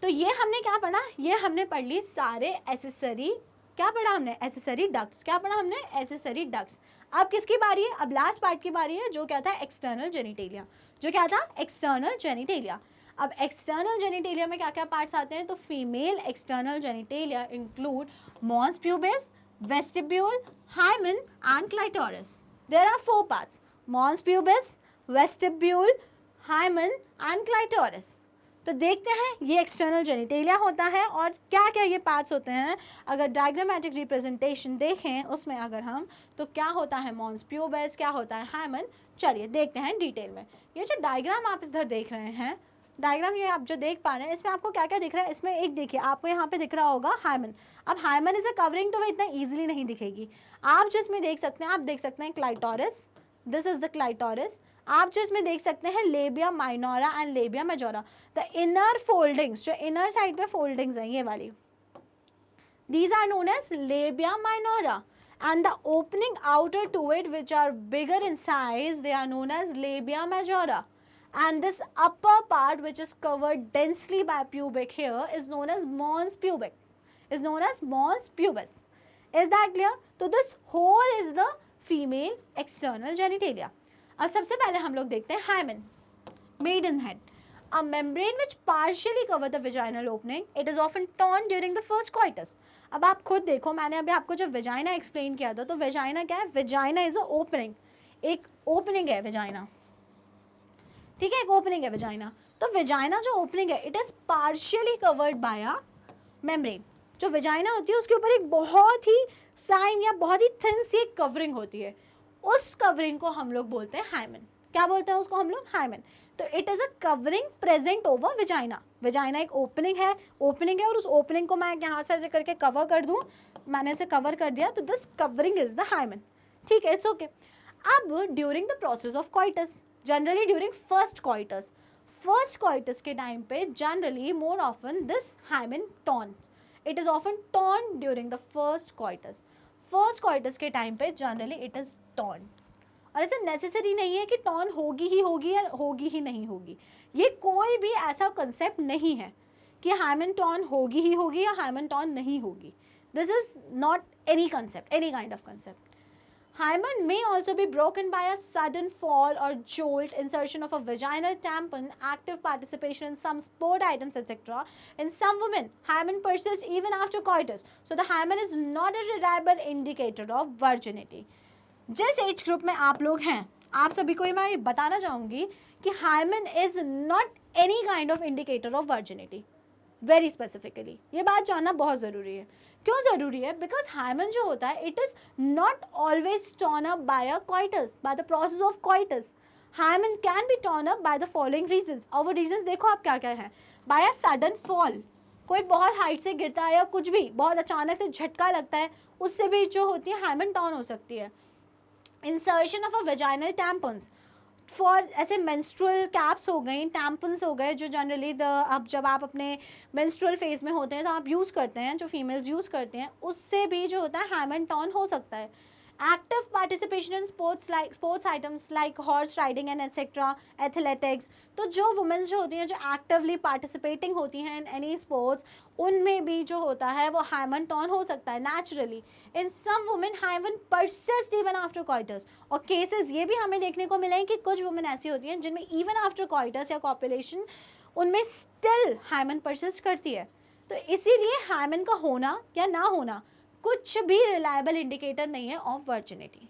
तो ये हमने क्या पढ़ा, ये हमने पढ़ ली सारे एसेसरी, क्या पढ़ा हमने, एसेसरी डक्ट्स। क्या पढ़ा हमने, एसेसरी डक्ट्स। अब किसकी बारी है, अब लास्ट पार्ट की बारी है, जो क्या था, एक्सटर्नल जेनिटेलिया। जो क्या था, एक्सटर्नल जेनिटेलिया। अब एक्सटर्नल जेनिटेलिया में क्या क्या पार्ट्स आते हैं, तो female external genitalia include mons pubis, vestibule, hymen and clitoris. There are 4 parts, mons pubis, vestibule, hymen and clitoris. तो देखते हैं ये एक्सटर्नल जेनिटेलिया होता है और क्या क्या ये पार्ट्स होते हैं। अगर डायग्रामेटिक रिप्रेजेंटेशन देखें उसमें अगर हम, तो क्या होता है मॉन्स प्यूबिस, क्या होता है हाइमन। चलिए देखते हैं डिटेल में। ये जो डायग्राम आप इधर देख रहे हैं, डायग्राम ये आप जो देख पा रहे हैं, इसमें आपको क्या क्या दिख रहा है, इसमें एक देखिए आपको यहाँ पे दिख रहा होगा हाइमन। अब हाइमन इज अ कवरिंग, तो वो इतना ईजिली नहीं दिखेगी। आप जो इसमें देख सकते हैं, आप देख सकते हैं clitoris, this is the clitoris. आप जो इसमें देख सकते हैं labia minora and labia majora, the inner foldings, जो इनर साइड पे फोल्डिंग्स हैं ये वाली, these are known as labia minora, and the opening outer to it which are bigger in size, they are known as labia majora, and this upper part which is covered densely by pubic hair is known as mons pubic, is known as mons pubis. Is that clear? So this whole is the female external genitalia. अब सबसे पहले हम लोग देखते हैं hymen, maidenhead, a membrane which partially cover the vaginal opening. It is often torn during the first coitus. अब आप खुद देखो, मैंने अभी आपको जो वेजाइना एक्सप्लेन किया था, तो वेजाइना क्या है, वेजाइना इज अ ओपनिंग, एक ओपनिंग है वेजाइना, ठीक है, एक ओपनिंग है वेजाइना। तो वेजाइना जो ओपनिंग है, it is partially covered by a membrane. जो वेजाइना होती है उसके ऊपर एक बहुत ही साइन या बहुत ही थिन सी एक कवरिंग होती है, उस कवरिंग को हम लोग बोलते हैं हाइमन। क्या बोलते हैं उसको हम लोग, हाइमन। तो it is a covering present over vagina. Vagina एक ओपनिंग है और उस ओपनिंग को मैं यहाँ से ऐसे करके कवर कर दूँ, मैंने इसे कवर कर दिया, तो this covering is the hymen, ठीक है, इट्स ओके। अब during the process of coitus, generally during first coitus के टाइम पे generally more often this hymen torns, it is often torn during the first coitus. First quarters के time पे generally it is torn. और ऐसा necessary नहीं है कि torn होगी ही होगी या होगी ही नहीं होगी, ये कोई भी ऐसा कंसेप्ट नहीं है कि हाइमन टॉर्न होगी ही होगी या हाइमन टॉर्न नहीं होगी। This is not any concept, any kind of concept. Hymen may also be broken by a sudden fall or jolt, insertion of a vaginal tampon, active participation in some sport items, etc. In some women, hymen persists even after coitus. So the hymen is not a reliable indicator of virginity. जिस age group में आप लोग हैं, आप सभी को मैं ये बताना चाहूँगी कि hymen is not any kind of indicator of virginity. Very specifically ये बात जानना बहुत ज़रूरी है। क्यों ज़रूरी है? बिकॉज हाइमन जो होता है it is not always torn up by a coitus, by the process of coitus. Hymen can be torn up by the following reasons, और वो रीजंस देखो आप क्या क्या हैं। बाय अ सडन फॉल, कोई बहुत हाइट से गिरता है या कुछ भी बहुत अचानक से झटका लगता है, उससे भी जो होती है हाइमन टॉर्न हो सकती है। Insertion of a vaginal tampons, for ऐसे मेंस्ट्रुअल कैप्स हो गई, टैम्पन्स हो गए, जो जनरली अब जब आप अपने मेंस्ट्रुअल फेज में होते हैं तो आप यूज़ करते हैं, जो फीमेल्स यूज़ करते हैं, उससे भी जो होता है हाइमन टॉर्न हो सकता है। Active participation in sports items like horse riding and etcetera, athletics, तो जो वुमेंस जो होती हैं जो एक्टिवली पार्टिसिपेटिंग होती हैं इन एनी स्पोर्ट्स, उनमें भी जो होता है वो हाइमन टॉर्न हो सकता है naturally. In some women hymen persist even after coitus, और केसेस ये भी हमें देखने को मिले हैं कि कुछ वुमेन ऐसी होती हैं जिनमें इवन आफ्टर कॉइटस या कॉपुलेशन उनमें स्टिल हाइमन परसिस्ट करती है। तो इसीलिए हाइमन का होना या ना होना कुछ भी रिलायबल इंडिकेटर नहीं है of virginity.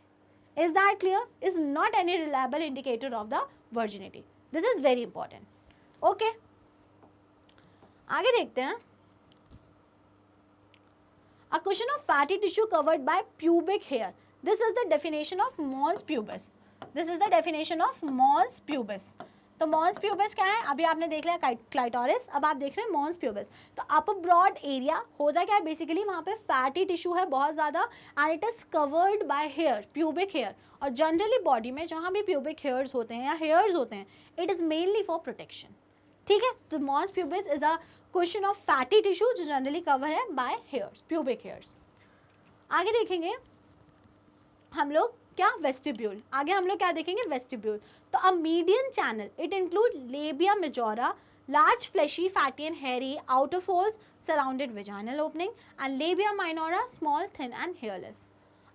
Is that clear? Is not any reliable indicator of the virginity. This is very important. Okay, आगे देखते हैं। A cushion of fatty tissue covered by pubic hair. This is the definition of mons pubis. This is the definition of mons pubis. तो mons pubis क्या है? अभी आपने देख लिया क्लाइटोरिस, अब आप देख रहे हैं मॉन्स प्यूबिस। तो अपर ब्रॉड एरिया होता क्या है बेसिकली, वहाँ पे फैटी टिश्यू है बहुत ज़्यादा, and it is covered by hair, pubic hair. और जनरली बॉडी में जहाँ भी प्यूबिक हेयर्स होते हैं या हेयर्स होते हैं, it is mainly for protection. ठीक है, तो mons pubis is a question of fatty tissue जो जनरली कवर है बाय हेयर्स, प्यूबिक हेयर्स। आगे देखेंगे हम लोग क्या, वेस्टिब्यूल। आगे हम लोग क्या देखेंगे, वेस्टिब्यूल। तो a median channel, it include labia majora, large fleshy fatty and hairy outer folds surrounded vaginal opening, and labia minora small thin and hairless.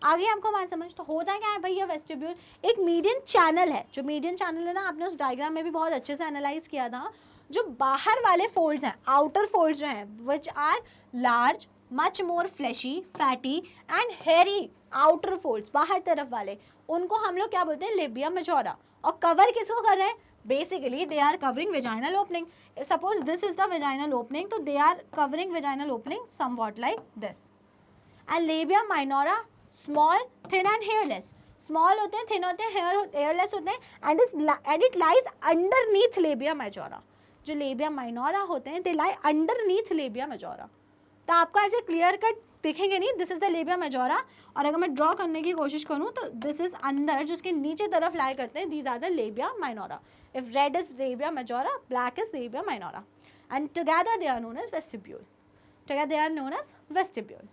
आगे आपको बात समझ, तो होता क्या है भैया वेस्टिब्यूल एक मीडियन चैनल है। जो मीडियन चैनल है ना, आपने उस डायग्राम में भी बहुत अच्छे से एनालाइज किया था। जो बाहर वाले फोल्ड्स हैं, आउटर फोल्ड्स जो हैं, which are large, much more fleshy, fatty and hairy outer folds, बाहर तरफ वाले, उनको हम लोग क्या बोलते हैं, लेबिया मेजोरा। और कवर किसको कर रहे हैं? Basically they are covering vaginal opening. Suppose this is the vaginal opening, तो they are covering vaginal opening somewhat like this. And labia minora small thin and hairless, small होते हैं, thin होते हैं, हेयरलेस होते हैं, and it lies underneath labia majora. जो labia minora होते हैं, दे लाई अंडरनीथ लेबिया मेजोरा। तो आपको ऐसे क्लियर कट दिखेंगे नहीं, this is the labia majora, और अगर मैं ड्रॉ करने की कोशिश करूँ तो दिस इज अंदर, जो उसके नीचे तरफ लाई करते हैं, these are the labia minora. If red is labia majora, black is labia minora, and together they are known as vestibule. Together they are known as vestibule.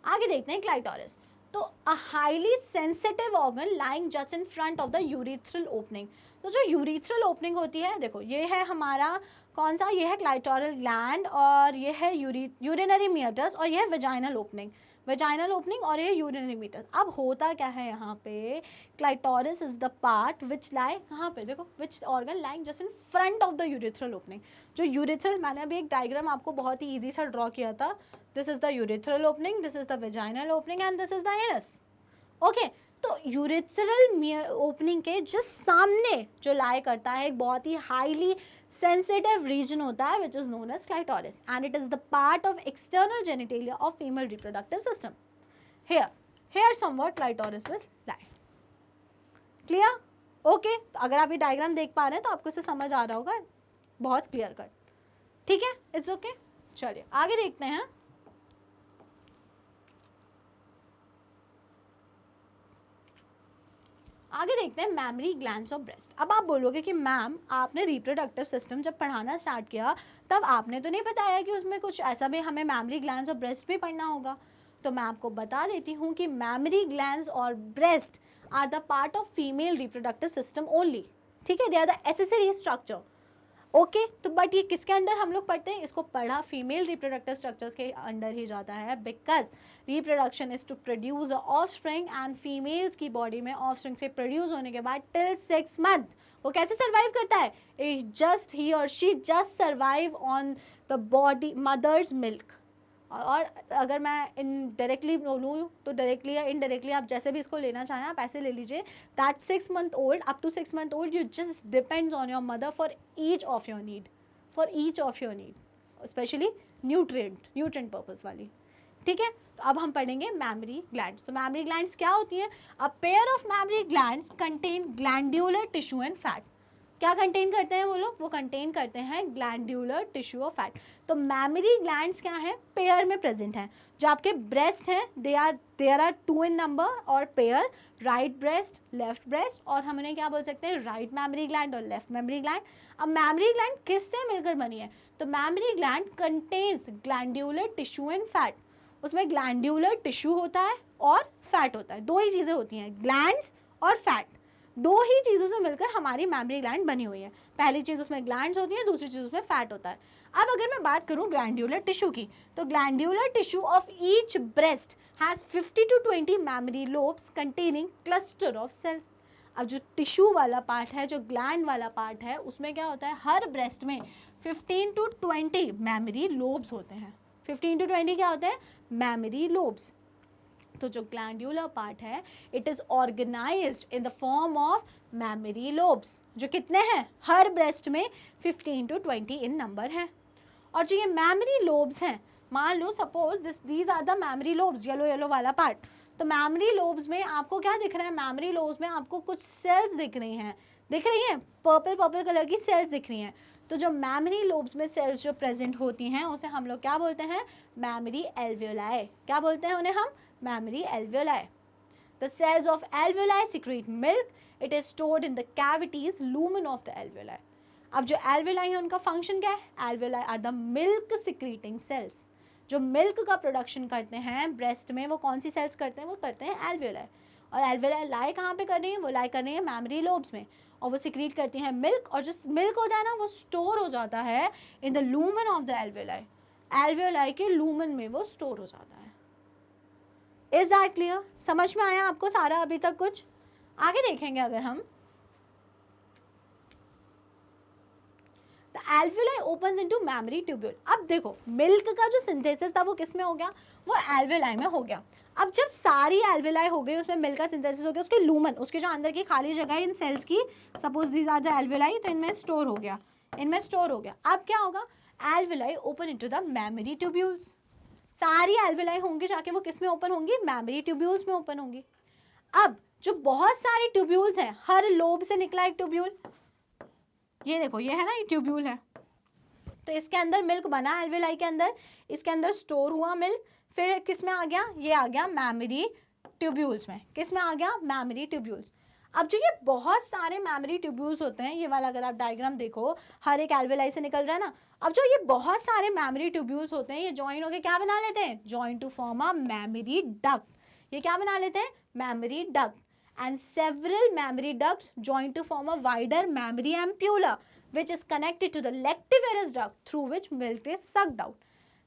आगे देखते हैं क्लाइटोरिस। तो a highly sensitive organ lying just in front of the urethral opening. तो जो urethral opening होती है, देखो ये है हमारा कौन सा, ये है क्लाइटोरल ग्लैंड, और ये है यूरिनरी मीटस, और ये है वेजाइनल ओपनिंग, वेजाइनल ओपनिंग, और ये यूरिनरी मीटस। अब होता क्या है यहाँ पे, clitoris is the part which lie, कहाँ पे देखो, which organ lying just in front of the urethral opening. जो यूरिथ्रल, मैंने अभी एक डायग्राम आपको बहुत ही ईजी सा ड्रॉ किया था, this is the urethral opening, this is the vaginal opening, and this is the anus. Okay, तो यूरिथ्रल ओपनिंग के जस्ट सामने जो लाई करता है एक बहुत ही हाईली सेंसिटिव रीजन होता है, which is known as clitoris, and it is the part of external genitalia of female reproductive system. here somewhat clitoris will lie. Clear? Okay, तो अगर आप ये डायग्राम देख पा रहे हैं तो आपको इसे समझ आ रहा होगा, बहुत क्लियर कट। ठीक है, इट्स ओके। चलिए आगे देखते हैं। आगे देखते हैं मैमरी ग्लैंड्स ऑफ ब्रेस्ट। अब आप बोलोगे कि मैम आपने रिप्रोडक्टिव सिस्टम जब पढ़ाना स्टार्ट किया तब आपने तो नहीं बताया कि उसमें कुछ ऐसा भी हमें मैमरी ग्लैंड्स और ब्रेस्ट भी पढ़ना होगा। तो मैं आपको बता देती हूँ कि मैमरी ग्लैंड्स और breast are the part of female reproductive system only, ठीक है, they are the accessory structure. Okay तो बट ये किसके अंडर हम लोग पढ़ते हैं, इसको पढ़ा फीमेल रिप्रोडक्टिव स्ट्रक्चर्स के अंडर ही जाता है, because reproduction is to produce offspring and females की बॉडी में ऑफस्प्रिंग से प्रोड्यूस होने के बाद टिल 6 मंथ वो कैसे सर्वाइव करता है, इट जस्ट ही और she just survive on the body mother's milk. और अगर मैं इनडायरेक्टली बोलूँ तो डायरेक्टली या इनडायरेक्टली आप जैसे भी इसको लेना चाहें आप ऐसे ले लीजिए, that 6 month old up to 6 month old you just depends on your mother for each of your need, specially nutrient purpose वाली, ठीक है। तो अब हम पढ़ेंगे मैमरी ग्लैंड्स। तो मैमरी ग्लैंड्स क्या होती हैं, a pair of mammary glands contain glandular tissue and fat. क्या कंटेन करते हैं वो लोग, वो कंटेन करते हैं ग्लैंड्यूलर टिश्यू और फैट। तो मैमरी ग्लैंड्स क्या हैं, पेयर में प्रेजेंट हैं। जो आपके ब्रेस्ट हैं देयर आर 2 in नंबर और pair, right breast left breast, और हम उन्हें क्या बोल सकते हैं, राइट मैमरी ग्लैंड और लेफ्ट मैमरी ग्लैंड। अब मैमरी ग्लैंड किससे मिलकर बनी है, तो mammary gland contains glandular tissue and fat. उसमें ग्लैंड्यूलर टिश्यू होता है और फैट होता है, दो ही चीज़ें होती हैं, ग्लैंड्स और फैट, दो ही चीज़ों से मिलकर हमारी मैमरी ग्लैंड बनी हुई है। पहली चीज़ उसमें ग्लैंड्स होती है, दूसरी चीज़ उसमें फैट होता है। अब अगर मैं बात करूं ग्लैंड्यूलर टिश्यू की, तो glandular tissue of each breast has 50 to 20 mammary lobes containing cluster of cells. अब जो टिश्यू वाला पार्ट है, जो ग्लैंड वाला पार्ट है, उसमें क्या होता है, हर ब्रेस्ट में 15 to 20 मैमरी लोब्स होते हैं। 15 to 20 क्या होते हैं, मैमरी लोब्स। तो जो ग्लैंड्यूलर पार्ट है it is organised in the form of mammary lobes, जो कितने हैं, हर ब्रेस्ट में 15 to 20 इन नंबर हैं। और जो ये मैमरी लोब्स हैं, मान लो suppose these are the mammary lobes, yellow वाला पार्ट। तो मैमरी लोब्स में आपको क्या दिख रहा है, मैमरी लोब्स में आपको कुछ सेल्स दिख रही हैं, पर्पल कलर की सेल्स दिख रही हैं। तो जो मैमरी लोब्स में सेल्स जो प्रेजेंट होती हैं उसे हम लोग क्या बोलते हैं, मैमरी एल्वियोलाई। क्या बोलते हैं उन्हें हम, mammary alveoli. The cells of alveoli secrete milk, it is stored in the cavities lumen of the alveoli. अब जो एल्वियोलाई है उनका फंक्शन क्या है, alveoli are the milk secreting cells. जो मिल्क का प्रोडक्शन करते हैं ब्रेस्ट में, वो कौन सी सेल्स करते हैं, वो करते हैं एल्वियोलाई। और एल्वियोलाई लाई कहाँ पे कर रही है, वो लाई कर रही है मैमरी लोब्स में, और वो सिक्रीट करती हैं मिल्क, और जो मिल्क होता है ना वो स्टोर हो जाता है in the lumen of the alveoli. Alveoli के लूमेन में वो स्टोर हो जाता है। इज दैट क्लियर, समझ में आया आपको सारा अभी तक कुछ। आगे देखेंगे अगर हम, alveoli opens into memory tubule. अब देखो मिल्क का जो सिंथेसिस था वो किस में हो गया, वो एल्वियोलाई में हो गया। अब जब सारी एल्वियोलाई हो गई, उसमें मिल्क का सिंथेसिस हो गया, उसके लूमन, उसके जो अंदर की खाली जगह है इन सेल्स की, suppose these are the alveoli, तो इनमें स्टोर हो गया, अब क्या होगा, alveoli open into the mammary tubules. सारी एल्वियोलाई होंगी जाके वो किस में ओपन होंगी, मैमरी ट्यूब्यूल्स में ओपन होंगी। अब जो बहुत सारे ट्यूब्यूल्स हैं, हर लोब से निकला एक ट्यूब्यूल, ये देखो ये है ना, ये ट्यूब्यूल है, तो इसके अंदर मिल्क बना एल्वियोलाई के अंदर, इसके अंदर स्टोर हुआ मिल्क, फिर किस में आ गया, ये आ गया मैमरी ट्यूब्यूल्स में। किस में आ गया, मैमरी ट्यूब्यूल्स। अब जो ये बहुत सारे मैमरी ट्यूब्यूल्स होते हैं, ये वाला अगर आप डायग्राम देखो, हर एक एल्वियोलाई से निकल रहा है ना। अब जो ये बहुत सारे मैमरी ट्यूब्यूल्स होते हैं, ये जॉइन होकर क्या बना लेते हैं, join to form a mammary duct. ये क्या बना लेते हैं, mammary duct. And several mammary ducts join to form a wider mammary ampulla which is connected to the lactiferous duct through which milk is sucked out.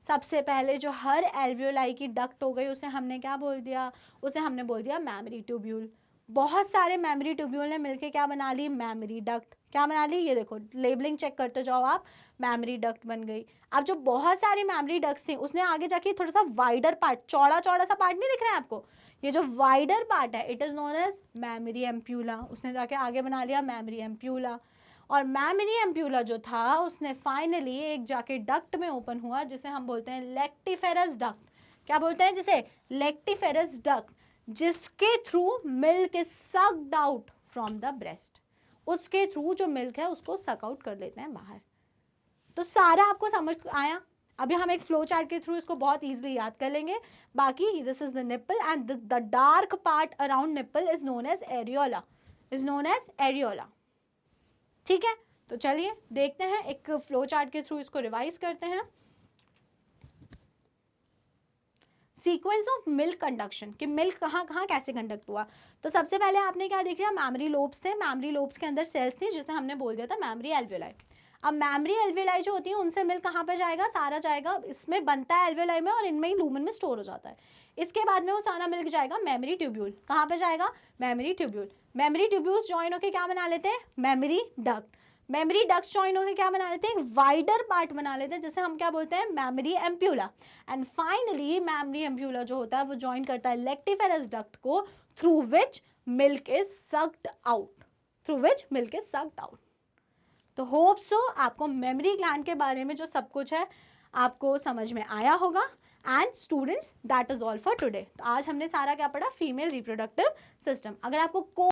सबसे पहले जो हर alveoli की duct हो गई उसे हमने क्या बोल दिया, उसे हमने बोल दिया मैमरी ट्यूब्यूल। बहुत सारे मैमरी ट्यूब्यूल ने मिलके क्या बना ली, मैमरी डक्ट। क्या बना ली, ये देखो लेबलिंग चेक करते जाओ आप, मैमरी डक्ट बन गई। अब जो बहुत सारी मैमरी डक्ट्स थी उसने आगे जाके थोड़ा सा वाइडर पार्ट, चौड़ा सा पार्ट नहीं दिख रहा है आपको, ये जो वाइडर पार्ट है it is known as mammary ampulla. उसने जाके आगे बना लिया मैमरी एम्प्यूला, और मैमरी एम्प्यूला जो था उसने फाइनली एक जाके डक्ट में ओपन हुआ जिसे हम बोलते हैं लेक्टिफेरस डक्ट। क्या बोलते हैं जिसे, लेक्टिफेरस डक्ट, जिसके through milk is sucked out from the breast. उसके थ्रू जो मिल्क है उसको सक आउट कर लेते हैं बाहर। तो सारा आपको समझ आया। अभी हम एक फ्लो चार्ट के थ्रू इसको बहुत इजीली याद कर लेंगे। बाकी this is the nipple and the dark part around nipple is known as areola. Is known as areola. ठीक है, तो चलिए देखते हैं, एक फ्लो चार्ट के थ्रू इसको रिवाइज करते हैं। सीक्वेंस ऑफ मिल्क कंडक्शन, कि मिल्क कहाँ कहाँ कैसे कंडक्ट हुआ। तो सबसे पहले आपने क्या देख लिया, मैमरी लोब्स थे, मैमरी लोब्स के अंदर सेल्स थी जिसे हमने बोल दिया था मैमरी एल्वियोलाई। अब मैमरी एल्वियोलाई जो होती है उनसे मिल्क कहाँ पे जाएगा, सारा जाएगा, इसमें बनता है एल्वियोलाई में और इनमें ही लूमेन में स्टोर हो जाता है। इसके बाद में वो सारा मिल्क जाएगा मेमोरी ट्यूब्यूल। कहाँ पे जाएगा, memory tubule. Mammary tubules join होकर क्या बना लेते हैं, memory duct. Memory ducts join होकर क्या बना लेते हैं, एक वाइडर पार्ट बना लेते हैं जिसे हम क्या बोलते हैं, memory ampulla. And finally memory ampulla जो होता है वो ज्वाइन करता है लेक्टिफेरस डक्ट को, through which milk is sucked out, through which milk is sucked out. तो होप सो आपको मेमोरी ग्लैंड के बारे में जो सब कुछ है आपको समझ में आया होगा। And students that is all for today. तो आज हमने सारा क्या पढ़ा, फीमेल रिप्रोडक्टिव सिस्टम। अगर आपको कोई